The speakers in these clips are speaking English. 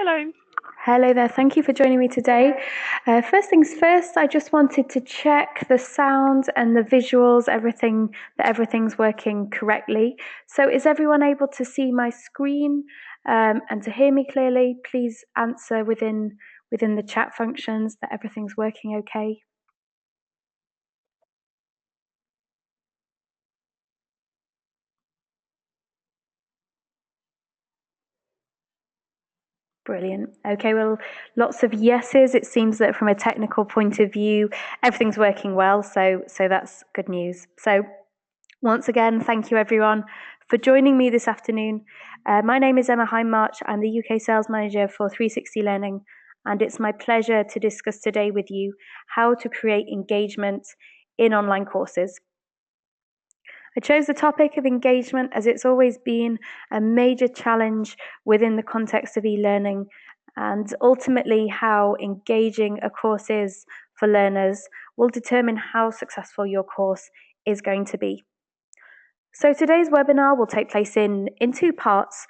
Hello. Hello there, thank you for joining me today. First things first, I just wanted to check the sound and the visuals, everything's working correctly. So is everyone able to see my screen and to hear me clearly? Please answer within the chat functions that everything's working okay. Brilliant. Okay, well, lots of yeses. It seems that from a technical point of view, everything's working well, so that's good news. So once again, thank you everyone for joining me this afternoon. My name is Emma Hindmarch. I'm the UK Sales Manager for 360 Learning, and it's my pleasure to discuss today with you how to create engagement in online courses. I chose the topic of engagement as it's always been a major challenge within the context of e-learning, and ultimately how engaging a course is for learners will determine how successful your course is going to be. So today's webinar will take place in two parts.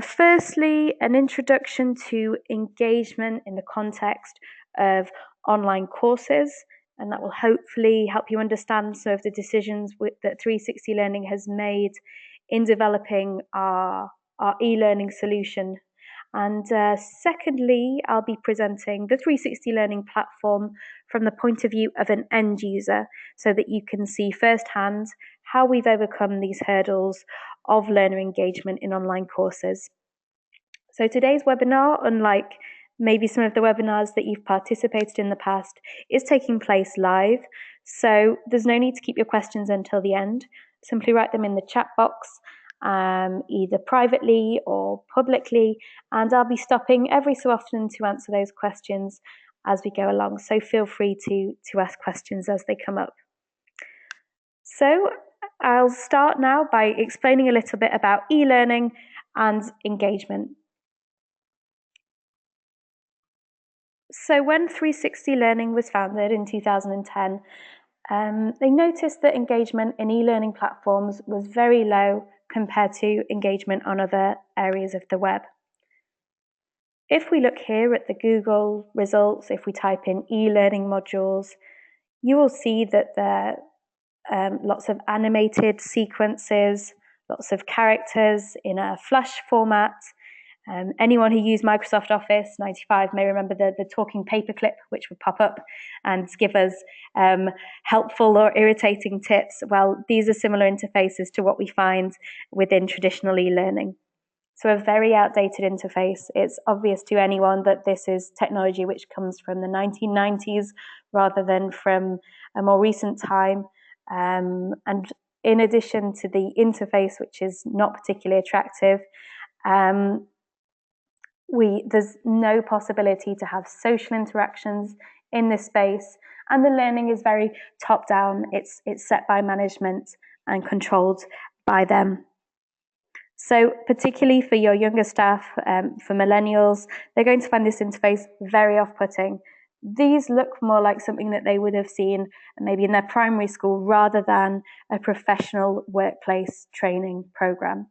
Firstly, an introduction to engagement in the context of online courses, and that will hopefully help you understand some of the decisions that 360 Learning has made in developing our e-learning solution. And secondly, I'll be presenting the 360 Learning platform from the point of view of an end user so that you can see firsthand how we've overcome these hurdles of learner engagement in online courses. So today's webinar, unlike maybe some of the webinars that you've participated in the past, is taking place live. So there's no need to keep your questions until the end. Simply write them in the chat box, either privately or publicly, and I'll be stopping every so often to answer those questions as we go along. So feel free to ask questions as they come up. So I'll start now by explaining a little bit about e-learning and engagement. So when 360 Learning was founded in 2010, they noticed that engagement in e-learning platforms was very low compared to engagement on other areas of the web. If we look here at the Google results, if we type in e-learning modules, you will see that there are lots of animated sequences, lots of characters in a Flash format. Anyone who used Microsoft Office 95 may remember the talking paperclip, which would pop up and give us helpful or irritating tips. Well, these are similar interfaces to what we find within traditional e-learning. So a very outdated interface. It's obvious to anyone that this is technology which comes from the 1990s rather than from a more recent time. And in addition to the interface, which is not particularly attractive, there's no possibility to have social interactions in this space, and the learning is very top down. It's set by management and controlled by them. So particularly for your younger staff, for millennials, they're going to find this interface very off-putting. These look more like something that they would have seen maybe in their primary school rather than a professional workplace training program.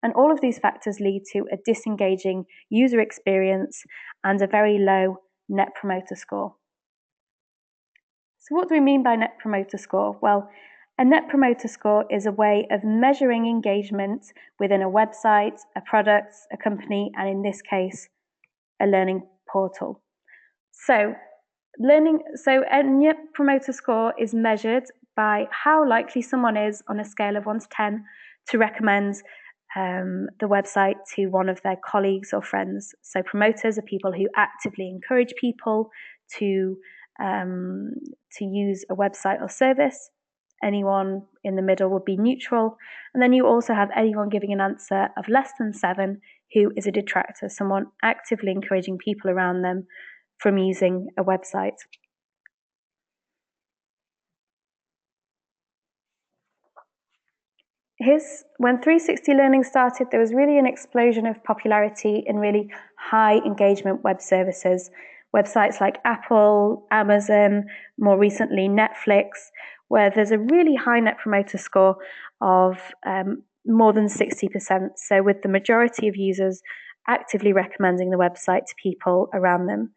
And all of these factors lead to a disengaging user experience and a very low net promoter score. So what do we mean by net promoter score? Well, a net promoter score is a way of measuring engagement within a website, a product, a company, and in this case, a learning portal. So a net promoter score is measured by how likely someone is on a scale of 1 to 10 to recommend the website to one of their colleagues or friends. So promoters are people who actively encourage people to use a website or service. Anyone in the middle would be neutral. And then you also have anyone giving an answer of less than 7 who is a detractor, someone actively encouraging people around them from using a website. When 360 Learning started, there was really an explosion of popularity in really high engagement web services. Websites like Apple, Amazon, more recently Netflix, where there's a really high net promoter score of more than 60%. So with the majority of users actively recommending the website to people around them.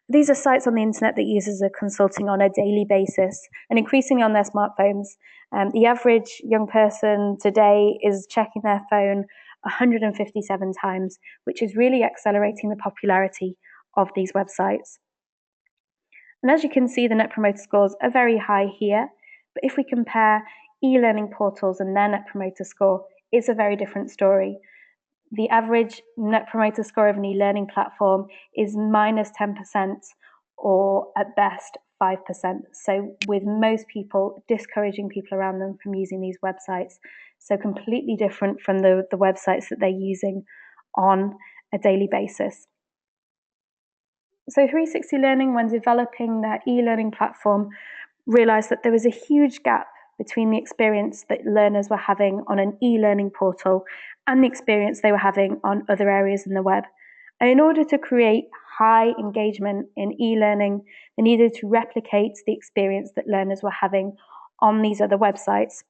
These are sites on the internet that users are consulting on a daily basis and increasingly on their smartphones. The average young person today is checking their phone 157 times, which is really accelerating the popularity of these websites. And as you can see, the Net Promoter scores are very high here, but if we compare e-learning portals and their Net Promoter score, it's a very different story. The average Net Promoter score of an e-learning platform is minus 10% or at best 5%. So with most people discouraging people around them from using these websites. So completely different from the websites that they're using on a daily basis. So 360 Learning, when developing their e-learning platform, realized that there was a huge gap between the experience that learners were having on an e-learning portal and the experience they were having on other areas in the web. And in order to create high engagement in e-learning, they needed to replicate the experience that learners were having on these other websites.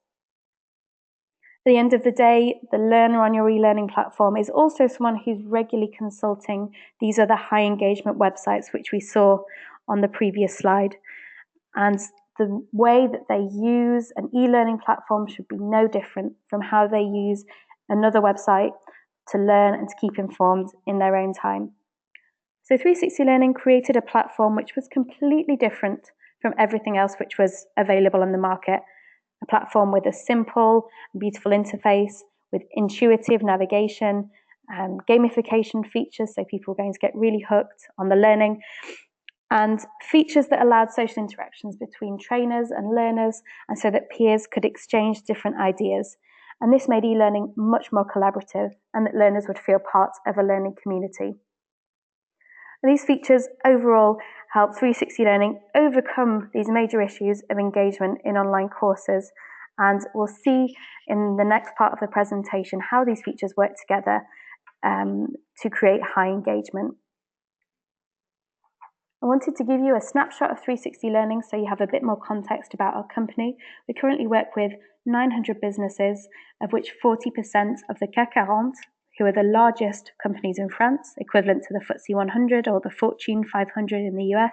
At the end of the day, the learner on your e-learning platform is also someone who's regularly consulting these other high engagement websites, which we saw on the previous slide. And the way that they use an e-learning platform should be no different from how they use another website to learn and to keep informed in their own time. So 360 Learning created a platform which was completely different from everything else which was available on the market. A platform with a simple, beautiful interface, with intuitive navigation, gamification features, so people are going to get really hooked on the learning, and features that allowed social interactions between trainers and learners, and so that peers could exchange different ideas. And this made e-learning much more collaborative, and that learners would feel part of a learning community. And these features overall help 360 Learning overcome these major issues of engagement in online courses. And we'll see in the next part of the presentation how these features work together to create high engagement. I wanted to give you a snapshot of 360 Learning so you have a bit more context about our company. We currently work with 900 businesses, of which 40% of the CAC 40, who are the largest companies in France, equivalent to the FTSE 100 or the Fortune 500 in the US,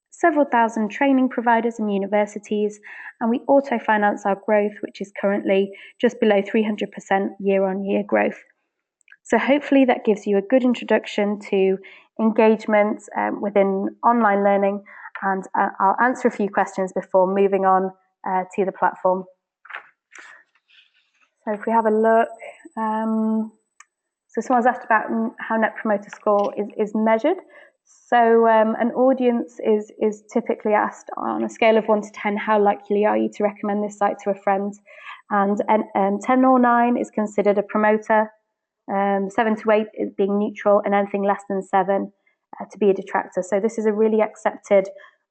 several thousand training providers and universities, and we auto-finance our growth, which is currently just below 300% year-on-year growth. So hopefully that gives you a good introduction to engagement within online learning, and I'll answer a few questions before moving on to the platform. So if we have a look, so someone's asked about how Net Promoter Score is measured. So an audience is typically asked on a scale of 1 to 10, how likely are you to recommend this site to a friend? And 10 or 9 is considered a promoter, 7 to 8 is being neutral, and anything less than 7 to be a detractor. So this is a really accepted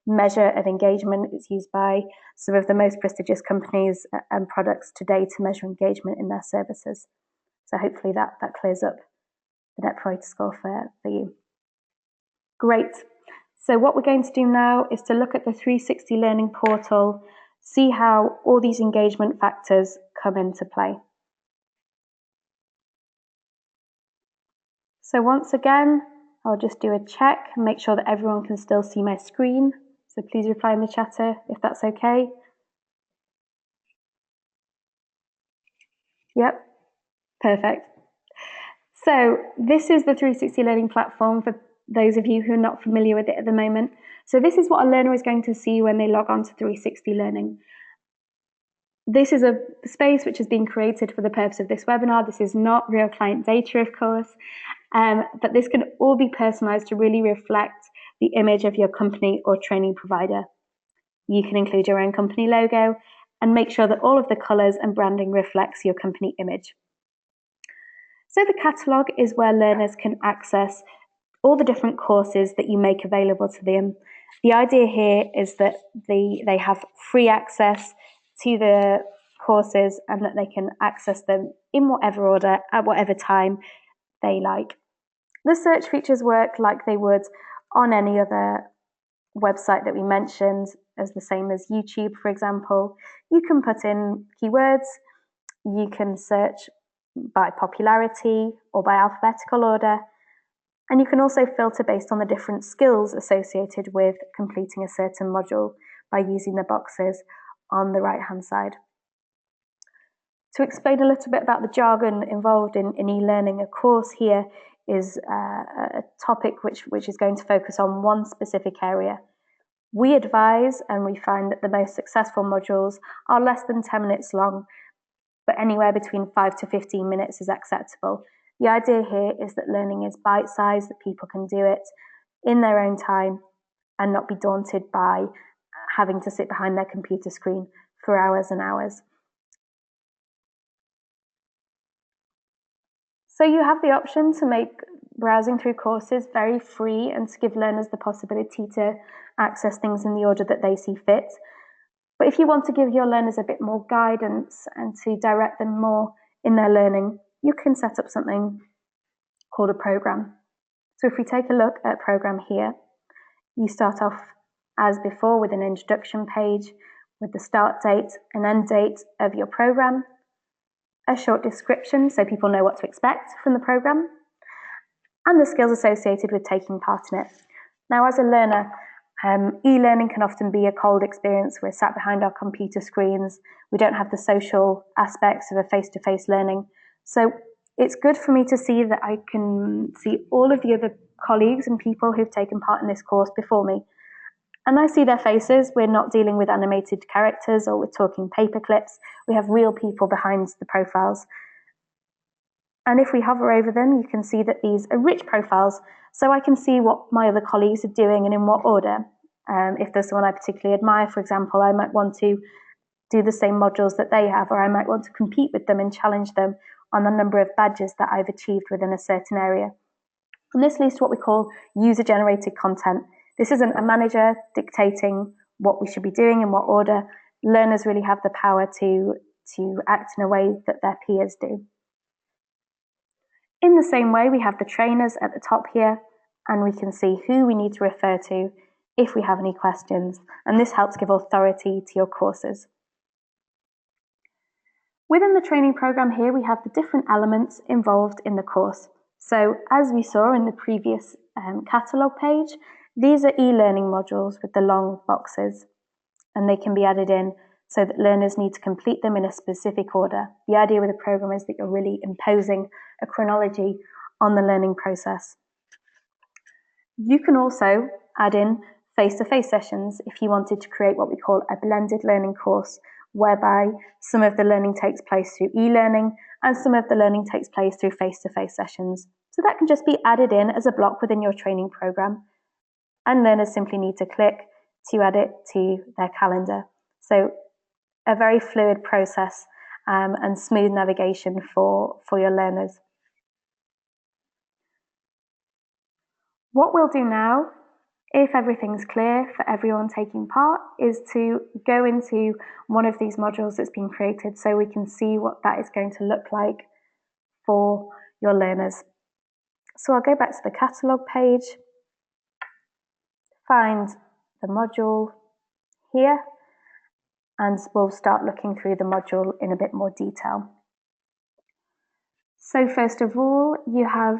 measure of engagement. It's used by some of the most prestigious companies and products today to measure engagement in their services. So hopefully that clears up the Net Promoter Score for you. Great. So what we're going to do now is to look at the 360 Learning portal, see how all these engagement factors come into play. So once again, I'll just do a check and make sure that everyone can still see my screen. So please reply in the chatter if that's okay. Yep, perfect. So this is the 360 Learning platform for those of you who are not familiar with it at the moment. So this is what a learner is going to see when they log on to 360 Learning. This is a space which has been created for the purpose of this webinar. This is not real client data, of course, but this can all be personalized to really reflect the image of your company or training provider. You can include your own company logo and make sure that all of the colors and branding reflects your company image. So the catalog is where learners can access all the different courses that you make available to them. The idea here is that they have free access to the courses and that they can access them in whatever order, at whatever time they like. The search features work like they would on any other website that we mentioned, as the same as YouTube, for example. You can put in keywords, you can search by popularity or by alphabetical order. And you can also filter based on the different skills associated with completing a certain module by using the boxes on the right-hand side. To explain a little bit about the jargon involved in e-learning, a course here is a topic which is going to focus on one specific area. We advise and we find that the most successful modules are less than 10 minutes long, but anywhere between 5 to 15 minutes is acceptable. The idea here is that learning is bite-sized, that people can do it in their own time and not be daunted by having to sit behind their computer screen for hours and hours. So you have the option to make browsing through courses very free and to give learners the possibility to access things in the order that they see fit. But if you want to give your learners a bit more guidance and to direct them more in their learning, you can set up something called a program. So if we take a look at program here, you start off as before with an introduction page with the start date and end date of your program, a short description so people know what to expect from the program, and the skills associated with taking part in it. Now, as a learner, e-learning can often be a cold experience. We're sat behind our computer screens. We don't have the social aspects of a face-to-face learning. So it's good for me to see that I can see all of the other colleagues and people who've taken part in this course before me. And I see their faces. We're not dealing with animated characters or we're talking paper clips. We have real people behind the profiles. And if we hover over them, you can see that these are rich profiles. So I can see what my other colleagues are doing and in what order. If there's someone I particularly admire, for example, I might want to do the same modules that they have, or I might want to compete with them and challenge them on the number of badges that I've achieved within a certain area. And this leads to what we call user-generated content. This isn't a manager dictating what we should be doing in what order. Learners really have the power to act in a way that their peers do. In the same way, we have the trainers at the top here, and we can see who we need to refer to if we have any questions, and this helps give authority to your courses. Within the training program here, we have the different elements involved in the course. So as we saw in the previous catalogue page, these are e-learning modules with the long boxes, and they can be added in so that learners need to complete them in a specific order. The idea with the program is that you're really imposing a chronology on the learning process. You can also add in face-to-face sessions if you wanted to create what we call a blended learning course, whereby some of the learning takes place through e-learning and some of the learning takes place through face-to-face sessions. So that can just be added in as a block within your training program, and learners simply need to click to add it to their calendar. So a very fluid process and smooth navigation for your learners. What we'll do now, if everything's clear for everyone taking part, is to go into one of these modules that's been created so we can see what that is going to look like for your learners. So I'll go back to the catalogue page, find the module here, and we'll start looking through the module in a bit more detail. So first of all, you have,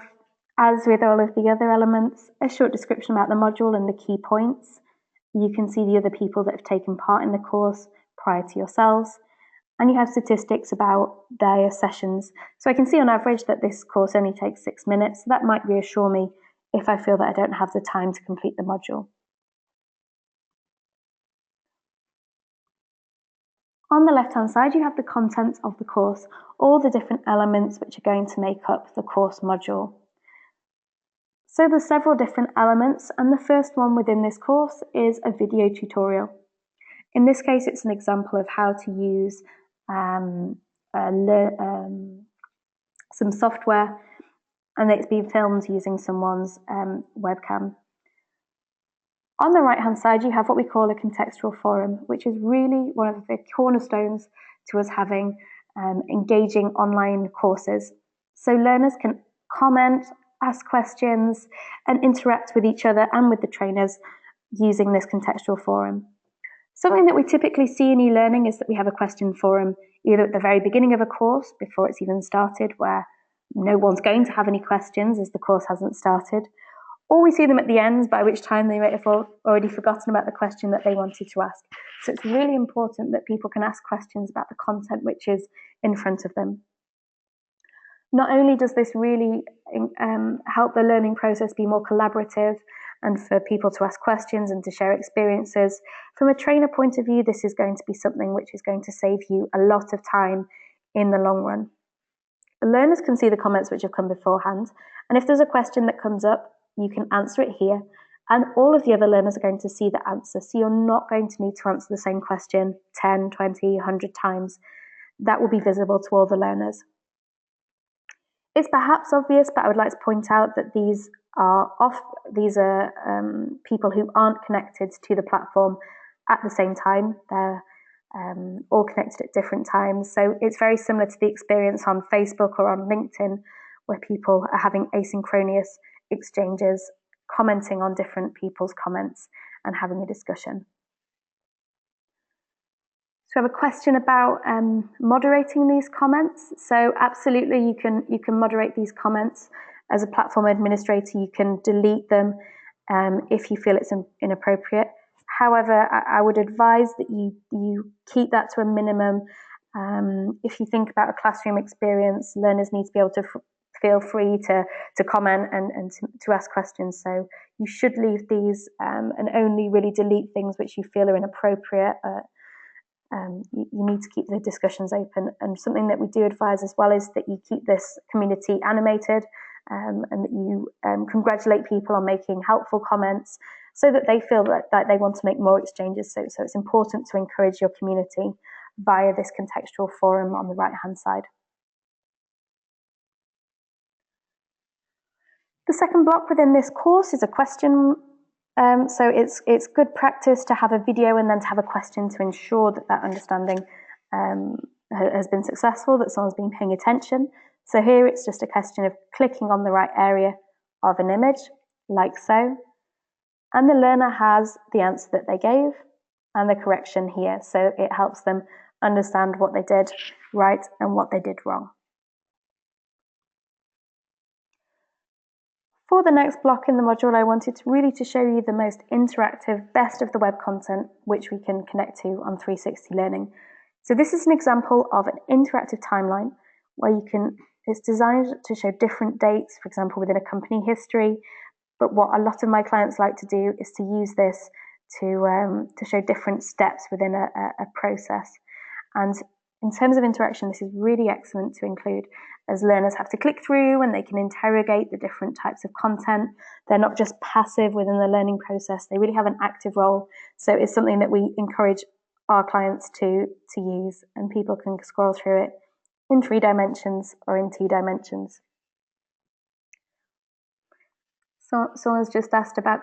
as with all of the other elements, a short description about the module and the key points. You can see the other people that have taken part in the course prior to yourselves, and you have statistics about their sessions. So I can see on average that this course only takes 6 minutes. So that might reassure me if I feel that I don't have the time to complete the module. On the left-hand side, you have the contents of the course, all the different elements which are going to make up the course module. So there's several different elements, and the first one within this course is a video tutorial. In this case, it's an example of how to use some software, and it's been filmed using someone's webcam. On the right-hand side, you have what we call a contextual forum, which is really one of the cornerstones to us having engaging online courses. So learners can comment, ask questions, and interact with each other and with the trainers using this contextual forum. Something that we typically see in e-learning is that we have a question forum either at the very beginning of a course, before it's even started, where no one's going to have any questions as the course hasn't started, or we see them at the end, by which time they might have already forgotten about the question that they wanted to ask. So it's really important that people can ask questions about the content which is in front of them. Not only does this really help the learning process be more collaborative and for people to ask questions and to share experiences, from a trainer point of view, this is going to be something which is going to save you a lot of time in the long run. The learners can see the comments which have come beforehand, and if there's a question that comes up, you can answer it here, and all of the other learners are going to see the answer, so you're not going to need to answer the same question 10, 20, 100 times. That will be visible to all the learners. It's perhaps obvious, but I would like to point out that these are people who aren't connected to the platform at the same time. They're all connected at different times. So it's very similar to the experience on Facebook or on LinkedIn, where people are having asynchronous exchanges, commenting on different people's comments and having a discussion. So I have a question about moderating these comments. So absolutely, you can moderate these comments. As a platform administrator, you can delete them if you feel it's inappropriate. However, I would advise that you keep that to a minimum. If you think about a classroom experience, learners need to be able to feel free to comment and to ask questions. So you should leave these and only really delete things which you feel are inappropriate. You need to keep the discussions open, and something that we do advise as well is that you keep this community animated and that you congratulate people on making helpful comments so that they feel that they want to make more exchanges. So it's important to encourage your community via this contextual forum on the right hand side. The second block within this course is a question. So it's good practice to have a video and then to have a question to ensure that understanding has been successful, that someone's been paying attention. So here it's just a question of clicking on the right area of an image, like so, and the learner has the answer that they gave and the correction here. So it helps them understand what they did right and what they did wrong. For the next block in the module, I wanted to show you the most interactive, best of the web content which we can connect to on 360 Learning. So this is an example of an interactive timeline where it's designed to show different dates, for example, within a company history. But what a lot of my clients like to do is to use this to show different steps within a process. And in terms of interaction, this is really excellent to include, as learners have to click through and they can interrogate the different types of content. They're not just passive within the learning process, they really have an active role. So it's something that we encourage our clients to use, and people can scroll through it in 3 dimensions or in 2 dimensions. So someone's just asked about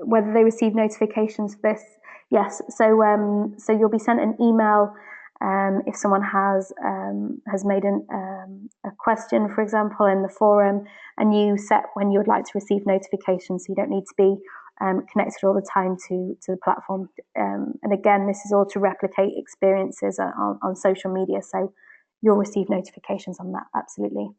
whether they receive notifications for this. Yes, so you'll be sent an email if someone has made a question, for example, in the forum, and you set when you would like to receive notifications, so you don't need to be connected all the time to the platform. And again, this is all to replicate experiences on social media, so you'll receive notifications on that, absolutely.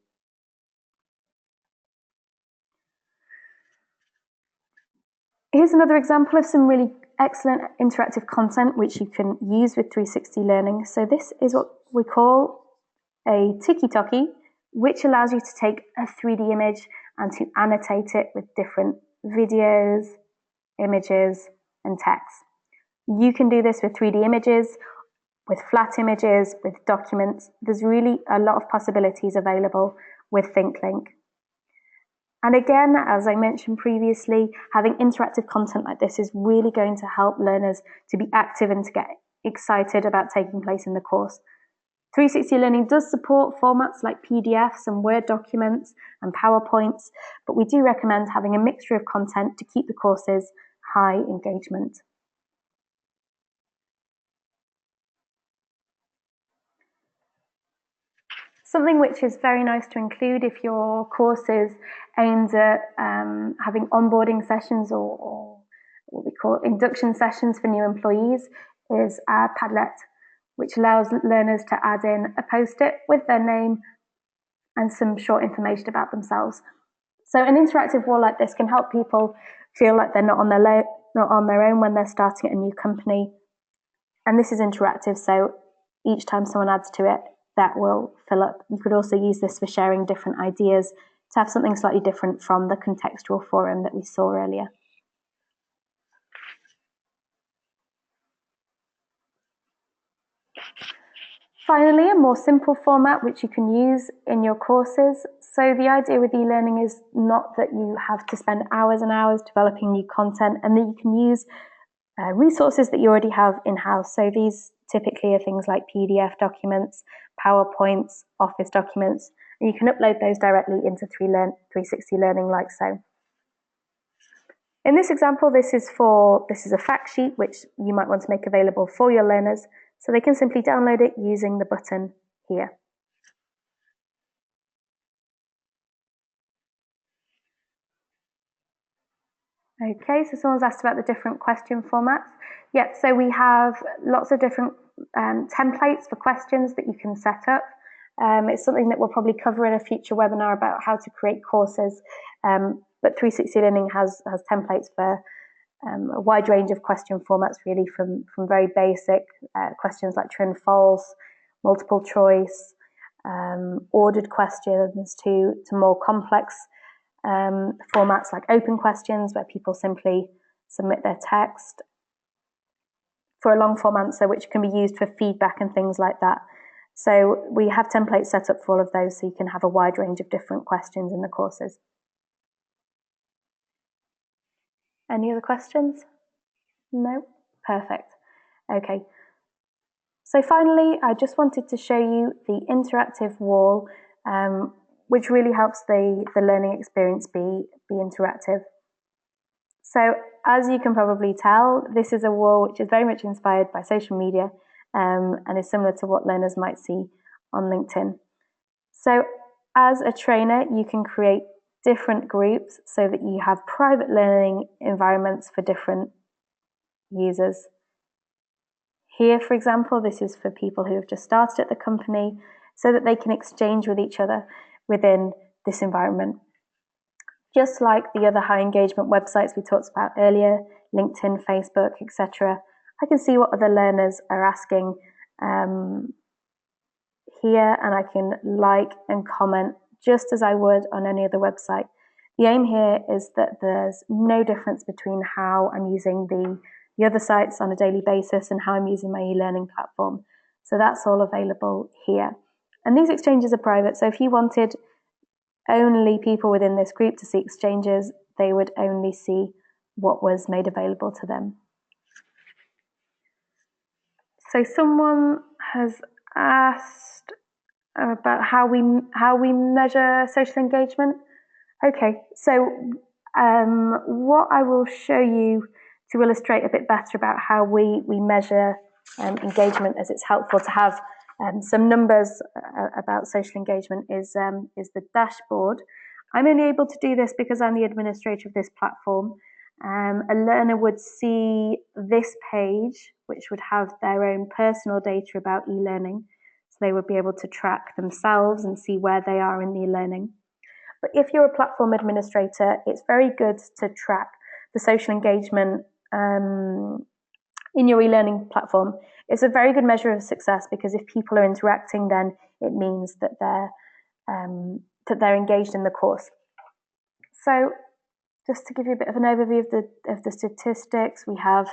Here's another example of some really excellent interactive content which you can use with 360 Learning. So this is what we call a tiki-toki, which allows you to take a 3D image and to annotate it with different videos, images, and text. You can do this with 3D images, with flat images, with documents. There's really a lot of possibilities available with ThinkLink. And again, as I mentioned previously, having interactive content like this is really going to help learners to be active and to get excited about taking place in the course. 360 Learning does support formats like PDFs and Word documents and PowerPoints, but we do recommend having a mixture of content to keep the courses high engagement. Something which is very nice to include if your course is aimed at having onboarding sessions or what we call induction sessions for new employees is our Padlet, which allows learners to add in a post-it with their name and some short information about themselves. So an interactive wall like this can help people feel like they're not on their own when they're starting at a new company. And this is interactive, so each time someone adds to it, that will fill up. You could also use this for sharing different ideas to have something slightly different from the contextual forum that we saw earlier. Finally, a more simple format which you can use in your courses. So the idea with e-learning is not that you have to spend hours and hours developing new content, and that you can use resources that you already have in-house. So these typically are things like PDF documents, PowerPoints, Office documents, and you can upload those directly into 360 Learning like so. In this example, this is a fact sheet which you might want to make available for your learners, so they can simply download it using the button here. Okay, so someone's asked about the different question formats. Yep, so we have lots of different templates for questions that you can set up. It's something that we'll probably cover in a future webinar about how to create courses, but 360 Learning has templates for a wide range of question formats, really, from very basic questions like true and false, multiple choice, ordered questions to more complex formats like open questions, where people simply submit their text, for a long form answer, which can be used for feedback and things like that. So we have templates set up for all of those, so you can have a wide range of different questions in the courses. Any other questions? No? Perfect. Okay. So finally, I just wanted to show you the interactive wall, which really helps the learning experience be interactive. So as you can probably tell, this is a wall which is very much inspired by social media, and is similar to what learners might see on LinkedIn. So as a trainer, you can create different groups so that you have private learning environments for different users. Here, for example, this is for people who have just started at the company, so that they can exchange with each other within this environment. Just like the other high engagement websites we talked about earlier, LinkedIn, Facebook, etc., I can see what other learners are asking here, and I can like and comment just as I would on any other website. The aim here is that there's no difference between how I'm using the other sites on a daily basis and how I'm using my e-learning platform. So that's all available here. And these exchanges are private, so if you wanted only people within this group to see exchanges, they would only see what was made available to them. So someone has asked about how we measure social engagement. Okay, so what I will show you to illustrate a bit better about how we measure engagement, as it's helpful to have some numbers about social engagement, is the dashboard. I'm only able to do this because I'm the administrator of this platform. A learner would see this page, which would have their own personal data about e-learning. So they would be able to track themselves and see where they are in the e-learning. But if you're a platform administrator, it's very good to track the social engagement in your e-learning platform. It's a very good measure of success, because if people are interacting, then it means that they're engaged in the course. So just to give you a bit of an overview of the statistics, we have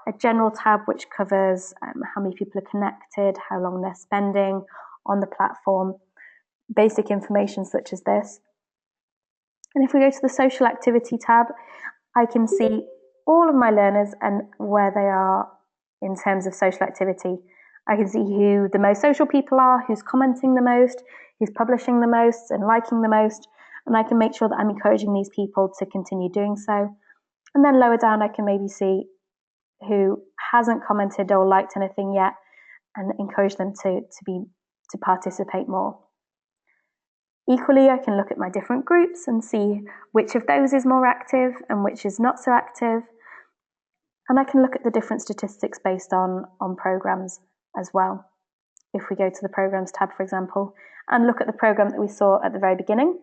a general tab which covers how many people are connected, how long they're spending on the platform, basic information such as this. And if we go to the social activity tab, I can see all of my learners and where they are in terms of social activity. I can see who the most social people are, who's commenting the most, who's publishing the most and liking the most, and I can make sure that I'm encouraging these people to continue doing so. And then lower down, I can maybe see who hasn't commented or liked anything yet, and encourage them to participate more. Equally, I can look at my different groups and see which of those is more active and which is not so active. And I can look at the different statistics based on programs as well. If we go to the Programs tab, for example, and look at the program that we saw at the very beginning,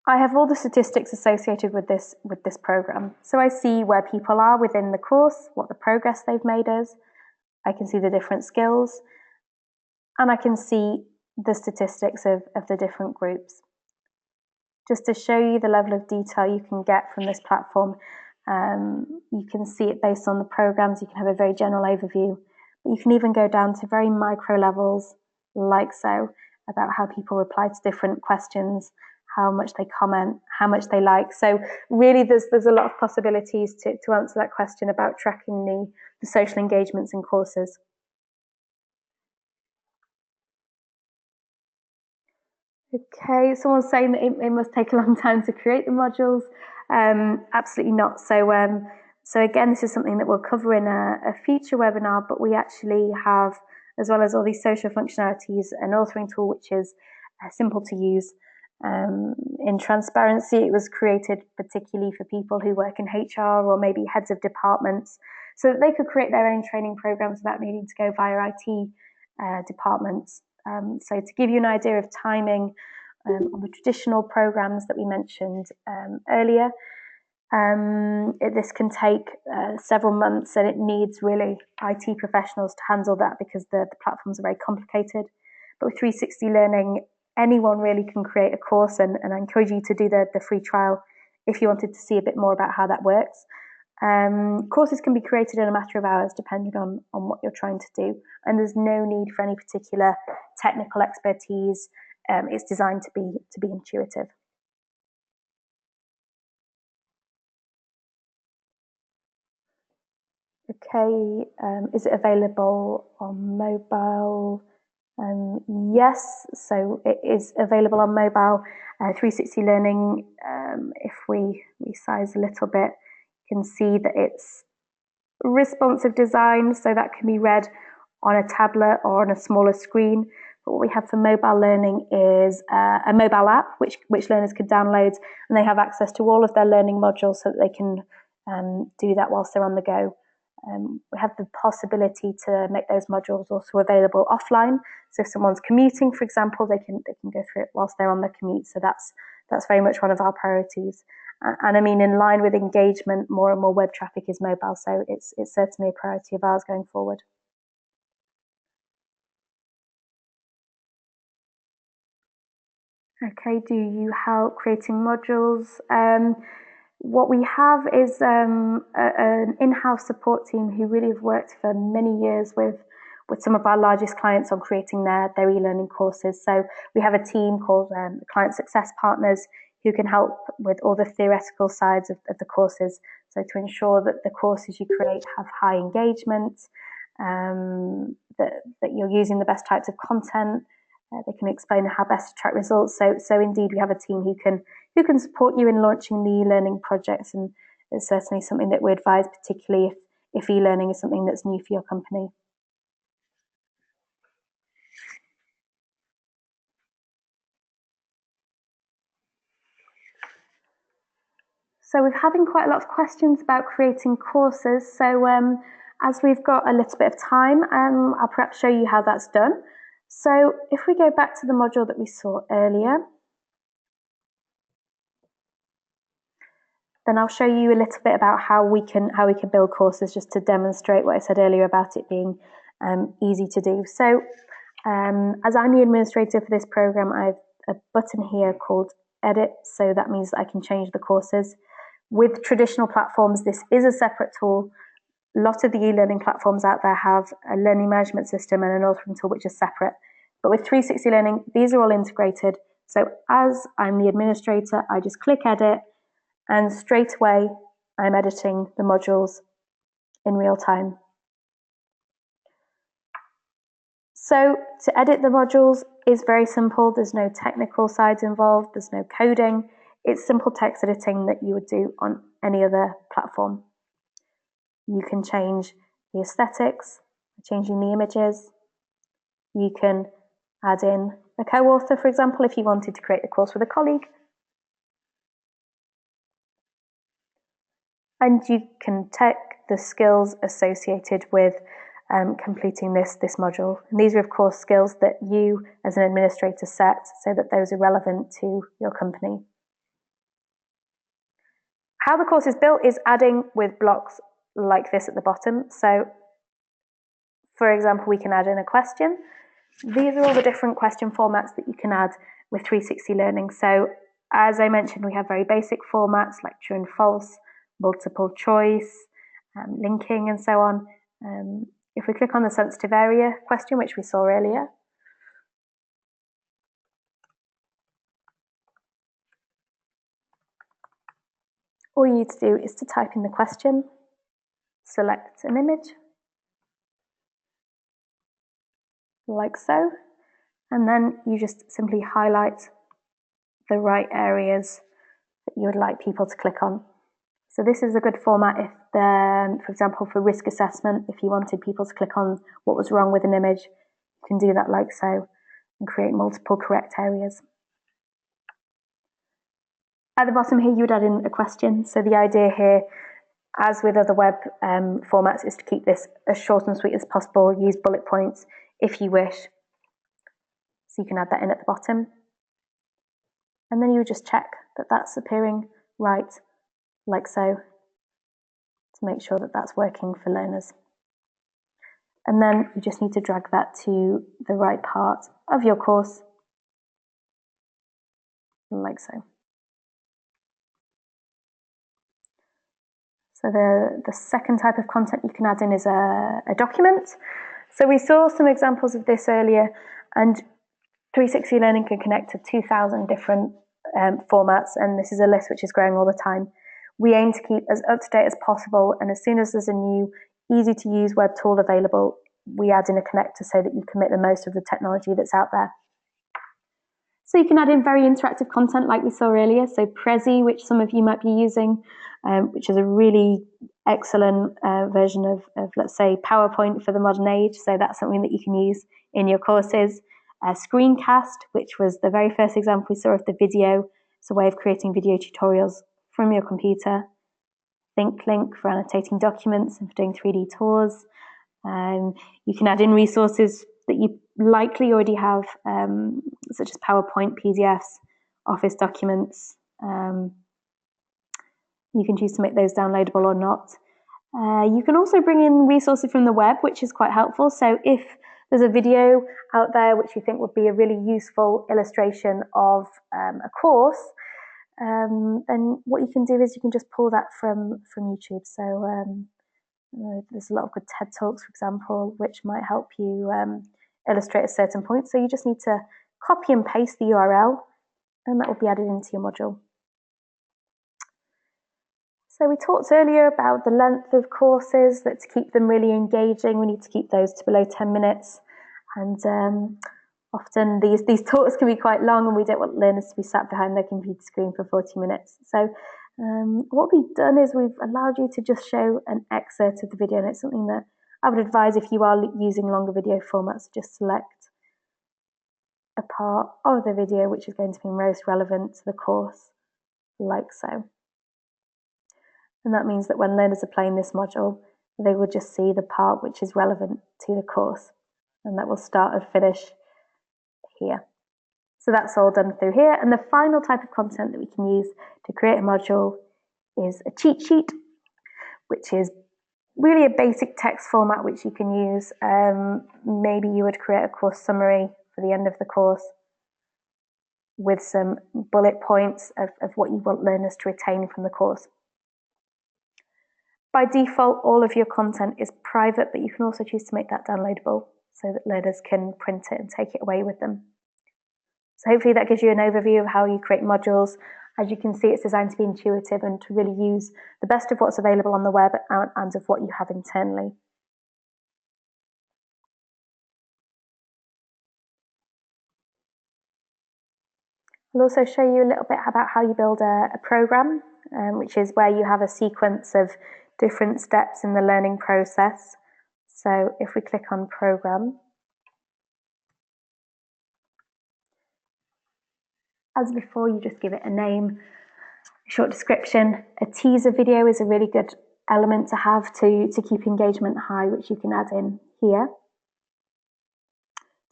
I have all the statistics associated with this program. So I see where people are within the course, what the progress they've made is. I can see the different skills, and I can see the statistics of the different groups. Just to show you the level of detail you can get from this platform, you can see it based on the programs. You can have a very general overview, but you can even go down to very micro levels, like so, about how people reply to different questions, how much they comment, how much they like. So really there's a lot of possibilities to answer that question about tracking the social engagements in courses. Okay, someone's saying that it must take a long time to create the modules. Absolutely not. So again, this is something that we'll cover in a future webinar, but we actually have, as well as all these social functionalities, an authoring tool which is simple to use. In transparency, it was created particularly for people who work in HR or maybe heads of departments, so that they could create their own training programs without needing to go via IT departments. So to give you an idea of timing on the traditional programs that we mentioned earlier, this can take several months, and it needs really IT professionals to handle that because the platforms are very complicated. But with 360 Learning, anyone really can create a course, and I encourage you to do the free trial if you wanted to see a bit more about how that works. Courses can be created in a matter of hours depending on what you're trying to do, and there's no need for any particular technical expertise. It's designed to be intuitive. Okay, is it available on mobile? Yes, so it is available on mobile. 360 Learning, if we resize a little bit, you can see that it's responsive design, so that can be read on a tablet or on a smaller screen. But what we have for mobile learning is a mobile app which learners could download, and they have access to all of their learning modules so that they can do that whilst they're on the go. We have the possibility to make those modules also available offline. So if someone's commuting, for example, they can go through it whilst they're on their commute. So that's very much one of our priorities. And I mean, in line with engagement, more and more web traffic is mobile. So it's certainly a priority of ours going forward. Okay, do you help creating modules? What we have is an in-house support team who really have worked for many years with some of our largest clients on creating their e-learning courses. So we have a team called Client Success Partners who can help with all the theoretical sides of the courses. So to ensure that the courses you create have high engagement, that you're using the best types of content. They can explain how best to track results. So indeed, we have a team who can support you in launching the e-learning projects, and it's certainly something that we advise, particularly if e-learning is something that's new for your company. So we're having quite a lot of questions about creating courses. So as we've got a little bit of time, I'll perhaps show you how that's done. So if we go back to the module that we saw earlier, then I'll show you a little bit about how we can build courses, just to demonstrate what I said earlier about it being easy to do. So as I'm the administrator for this program, I have a button here called Edit, so that means that I can change the courses. With traditional platforms, this is a separate tool. A lot of the e-learning platforms out there have a learning management system and an authoring tool which is separate. But with 360 Learning, these are all integrated. So as I'm the administrator, I just click Edit, and straight away I'm editing the modules in real time. So to edit the modules is very simple. There's no technical sides involved. There's no coding. It's simple text editing that you would do on any other platform. You can change the aesthetics, changing the images. You can add in a co-author, for example, if you wanted to create the course with a colleague. And you can check the skills associated with completing this module. And these are, of course, skills that you as an administrator set so that those are relevant to your company. How the course is built is adding with blocks like this at the bottom. So, for example, we can add in a question. These are all the different question formats that you can add with 360 Learning. So, as I mentioned, we have very basic formats like true and false, multiple choice, linking, and so on. If we click on the sensitive area question, which we saw earlier, all you need to do is to type in the question, select an image, like so, and then you just simply highlight the right areas that you would like people to click on. So this is a good format if, for example, for risk assessment, if you wanted people to click on what was wrong with an image, you can do that like so and create multiple correct areas. At the bottom here, you would add in a question. So the idea here, as with other web formats, is to keep this as short and sweet as possible. Use bullet points if you wish. So you can add that in at the bottom. And then you would just check that that's appearing right, like so, to make sure that that's working for learners. And then you just need to drag that to the right part of your course, like so. So the second type of content you can add in is a document. So we saw some examples of this earlier, and 360 Learning can connect to 2,000 different formats, and this is a list which is growing all the time. We aim to keep as up to date as possible, and as soon as there's a new, easy to use web tool available, we add in a connector so that you can make the most of the technology that's out there. So you can add in very interactive content like we saw earlier. So Prezi, which some of you might be using, which is a really excellent version of, let's say, PowerPoint for the modern age. So that's something that you can use in your courses. Screencast, which was the very first example we saw of the video. It's a way of creating video tutorials from your computer. ThinkLink for annotating documents and for doing 3D tours. You can add in resources that you likely already have, such as PowerPoint, PDFs, Office documents. You can choose to make those downloadable or not. You can also bring in resources from the web, which is quite helpful. So if there's a video out there which you think would be a really useful illustration of a course, then what you can do is you can just pull that from YouTube. So there's a lot of good TED Talks, for example, which might help you illustrate a certain point. So you just need to copy and paste the URL, and that will be added into your module. So we talked earlier about the length of courses, that to keep them really engaging, we need to keep those to below 10 minutes. And often these talks can be quite long, and we don't want learners to be sat behind their computer screen for 40 minutes. So what we've done is we've allowed you to just show an excerpt of the video, and it's something that I would advise if you are using longer video formats, just select a part of the video which is going to be most relevant to the course, like so. And that means that when learners are playing this module, they will just see the part which is relevant to the course, and that will start and finish here. So that's all done through here. And the final type of content that we can use to create a module is a cheat sheet, which is really a basic text format which you can use. Maybe you would create a course summary for the end of the course with some bullet points of what you want learners to retain from the course. By default, all of your content is private, but you can also choose to make that downloadable so that learners can print it and take it away with them. So hopefully that gives you an overview of how you create modules. As you can see, it's designed to be intuitive and to really use the best of what's available on the web and of what you have internally. I'll also show you a little bit about how you build a program, which is where you have a sequence of different steps in the learning process. So if we click on program, as before, you just give it a name, short description. A teaser video is a really good element to have to keep engagement high, which you can add in here.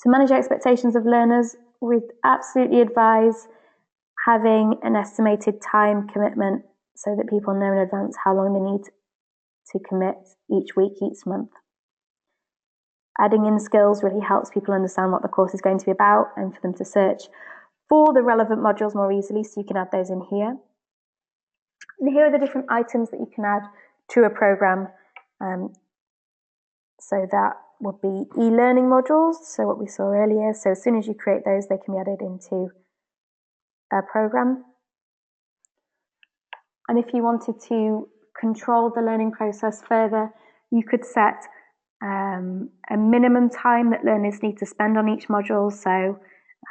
To manage expectations of learners, we'd absolutely advise having an estimated time commitment so that people know in advance how long they need to commit each week, each month. Adding in skills really helps people understand what the course is going to be about and for them to search for the relevant modules more easily, so you can add those in here. And here are the different items that you can add to a program. So that would be e-learning modules, so what we saw earlier. So as soon as you create those, they can be added into a program. And if you wanted to control the learning process further, you could set a minimum time that learners need to spend on each module. So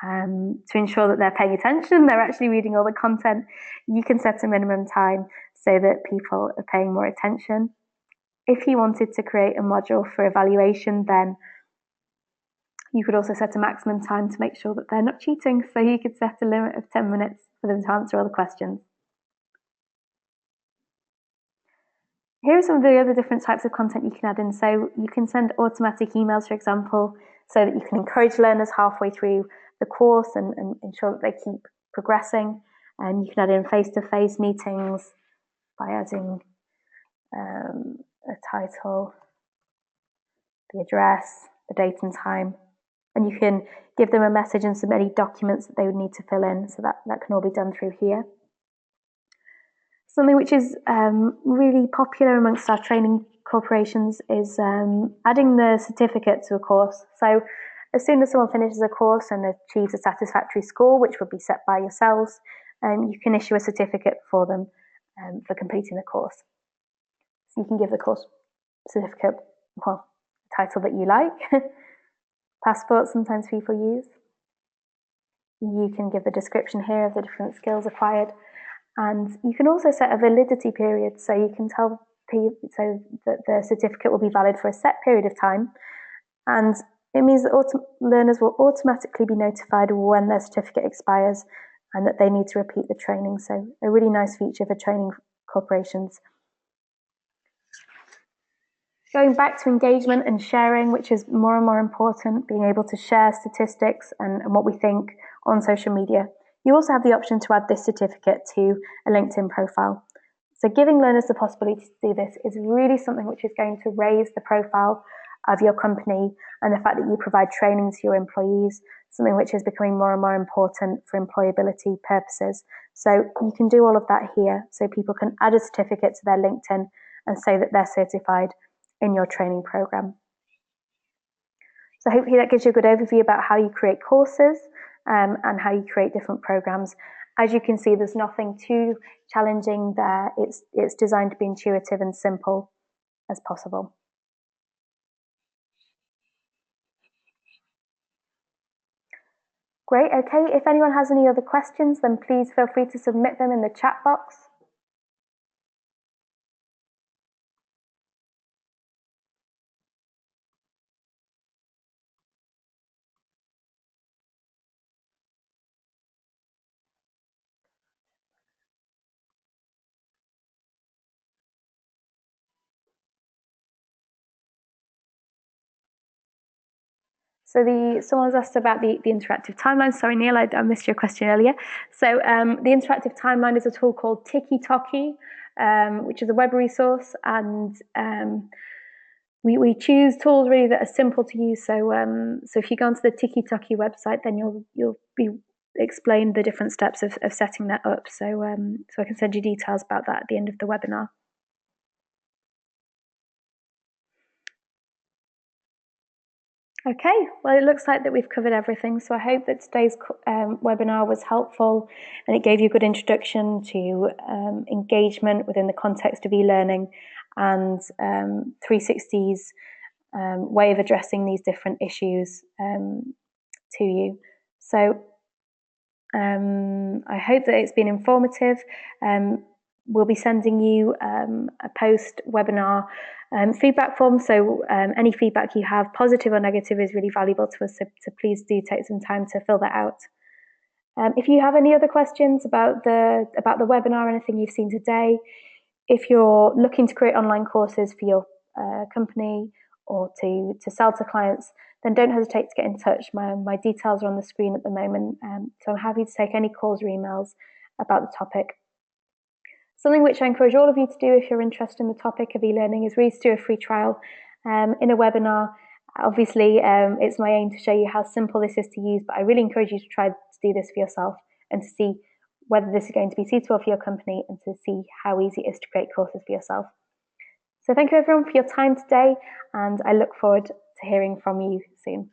to ensure that they're paying attention, they're actually reading all the content, you can set a minimum time so that people are paying more attention. If you wanted to create a module for evaluation, then you could also set a maximum time to make sure that they're not cheating. So you could set a limit of 10 minutes for them to answer all the questions. Here are some of the other different types of content you can add in. So you can send automatic emails, for example, so that you can encourage learners halfway through the course and ensure that they keep progressing. And you can add in face-to-face meetings by adding a title, the address, the date and time. And you can give them a message and submit any documents that they would need to fill in. So that can all be done through here. Something which is really popular amongst our training corporations is adding the certificate to a course. So as soon as someone finishes a course and achieves a satisfactory score, which would be set by yourselves, you can issue a certificate for them for completing the course. So you can give the course certificate, well, a title that you like. Passport sometimes people use. You can give the description here of the different skills acquired. And you can also set a validity period, so you can tell people so that the certificate will be valid for a set period of time. And it means that learners will automatically be notified when their certificate expires and that they need to repeat the training. So a really nice feature for training corporations. Going back to engagement and sharing, which is more and more important, being able to share statistics and what we think on social media. You also have the option to add this certificate to a LinkedIn profile. So giving learners the possibility to do this is really something which is going to raise the profile of your company, and the fact that you provide training to your employees, something which is becoming more and more important for employability purposes. So you can do all of that here, so people can add a certificate to their LinkedIn and say that they're certified in your training program. So hopefully that gives you a good overview about how you create courses and how you create different programs. As you can see, there's nothing too challenging there. It's designed to be intuitive and simple as possible. Great, okay. If anyone has any other questions, then please feel free to submit them in the chat box. So someone's asked about the interactive timeline. Sorry, Neil, I missed your question earlier. So the interactive timeline is a tool called Tiki, which is a web resource, and we choose tools really that are simple to use. So if you go onto the Tiki website, then you'll be explained the different steps of setting that up. So I can send you details about that at the end of the webinar. Okay, well, it looks like that we've covered everything. So I hope that today's webinar was helpful and it gave you a good introduction to engagement within the context of e-learning and 360's way of addressing these different issues to you. So I hope that it's been informative. We'll be sending you a post-webinar feedback form, so any feedback you have, positive or negative, is really valuable to us, so please do take some time to fill that out. If you have any other questions about the webinar or anything you've seen today, if you're looking to create online courses for your company or to sell to clients, then don't hesitate to get in touch. My details are on the screen at the moment, so I'm happy to take any calls or emails about the topic. Something which I encourage all of you to do if you're interested in the topic of e-learning is really to do a free trial in a webinar. Obviously, it's my aim to show you how simple this is to use, but I really encourage you to try to do this for yourself and to see whether this is going to be suitable for your company and to see how easy it is to create courses for yourself. So thank you everyone for your time today, and I look forward to hearing from you soon.